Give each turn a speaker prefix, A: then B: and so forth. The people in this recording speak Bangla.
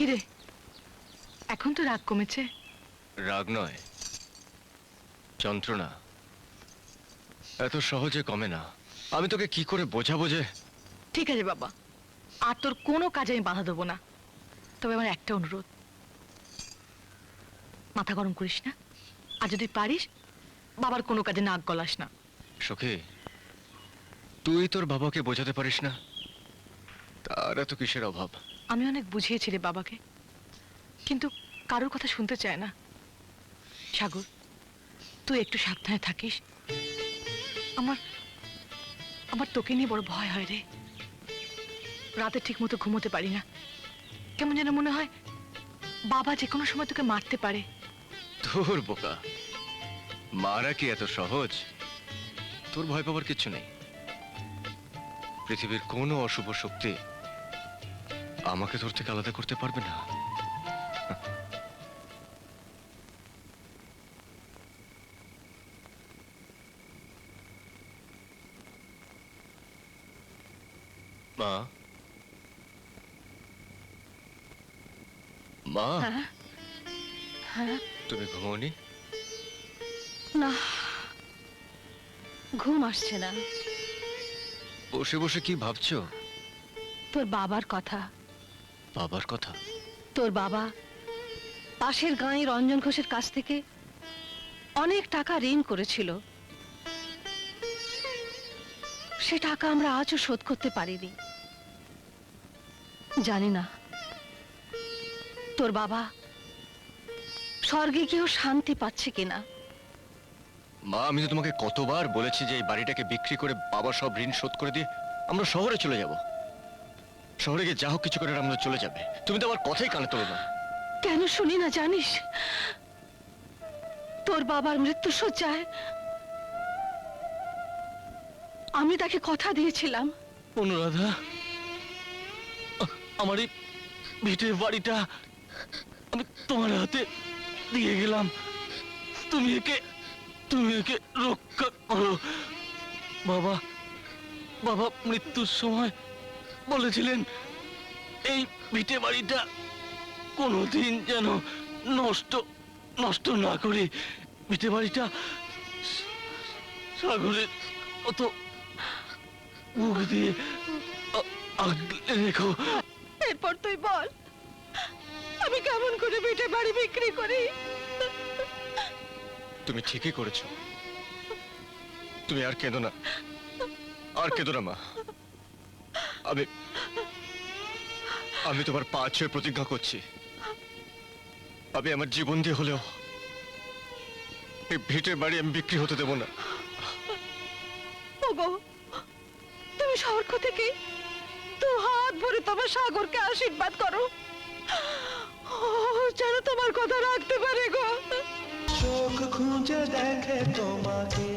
A: কিরে, এখন তো রাগ কমেছে?
B: রাগ নয়, যন্ত্রণা। এত সহজে কমে না। আমি তোকে কি করে বোঝাবো যে।
A: ঠিক আছে বাবা, আর তোর কোনো কাজে আমি বাধা দেবো না। তবে আমার একটা অনুরোধ, মাথা গরম করিস না। আর যদি পারিস বাবার কোনো কাজে নাক গলাস না।
B: সখী, তুই তোর বাবাকে বোঝাতে পারিস না? তার এত কিসের অভাব?
A: আমি অনেক বুঝিয়েছি রে বাবাকে, কিন্তু কারোর কথা শুনতে চায় না। সাগর, তুই একটু সাবধানে থাকিস। আমার আমার তোকে নিয়ে বড় ভয় হয় রে। রাতে ঠিক মতো ঘুমোতে পারি না। কেমন যেন মনে হয় বাবা যে কোনো সময় তোকে মারতে পারে।
B: তোর বোকা, মারা কি এত সহজ? তোর ভয় পাবার কিচ্ছু নেই। পৃথিবীর কোনো অশুভ শক্তি আমাকে তোর থেকে আলাদা করতে পারবে না। মা, মা,
A: হ্যাঁ হ্যাঁ,
B: তুমি ঘুমোনি?
A: না, ঘুম আসছে না।
B: বসে বসে কি ভাবছো?
A: তোর বাবার কথা।
B: বাবার কথা?
A: তোর বাবা পাশের গাঁয়ের রঞ্জন ঘোষের কাছ থেকে অনেক টাকা ঋণ করেছিল। সে টাকা আমরা আজও শোধ করতে পারিনি। জানি না তোর বাবা স্বর্গে গিয়েও শান্তি পাচ্ছে কিনা।
B: মা, আমি তো তোমাকে কতবার বলেছি যে এই বাড়িটাকে বিক্রি করে বাবা সব ঋণ শোধ করে দিয়ে আমরা শহরে চলে যাব। শহরে গিয়ে যা হোক কিছু করে আমরা চলে যাবে। তুমি তো আমার কথাই কানে তোলো না।
A: কেন শুনি না জানিস? তোর বাবার মৃত্যু শয্যায় আমি তাকে কথা দিয়েছিলাম।
C: অনুরাধা, আমার এই ভিটে বাড়িটা আমি তোমার হাতে দিয়ে গেলাম। তুমি একে রক্ষা করো। বাবা বাবা মৃত্যুর সময় বলেছিলেন এই ভিটে বাড়িটা কোনোদিন যেন নষ্ট নষ্ট না করি। ভিটে বাড়িটা সাগরের অত মুখ দিয়ে আগলে রেখো।
A: এরপর তুই বল, আমি কেমন করে বেটে বাড়ি বিক্রি করি?
B: তুমি ঠিকই করেছো। তুমি আর কেঁদো না, আর কেঁদো না মা। আমি আমি তোমার পা ছুঁয়ে প্রতিজ্ঞা করছি, আমি আমার জীবন দিয়ে হলেও এই ভিটের বাড়ি আমি বিক্রি হতে দেব না।
A: ওগো, তুমি সর্ক থেকে দু হাত ভরে তোমার সাগরকে আশীর্বাদ করো। ও যেন তোমার কথা রাখতে পারে গো।
D: চোখ খুঁজে দেখে তোমাকে।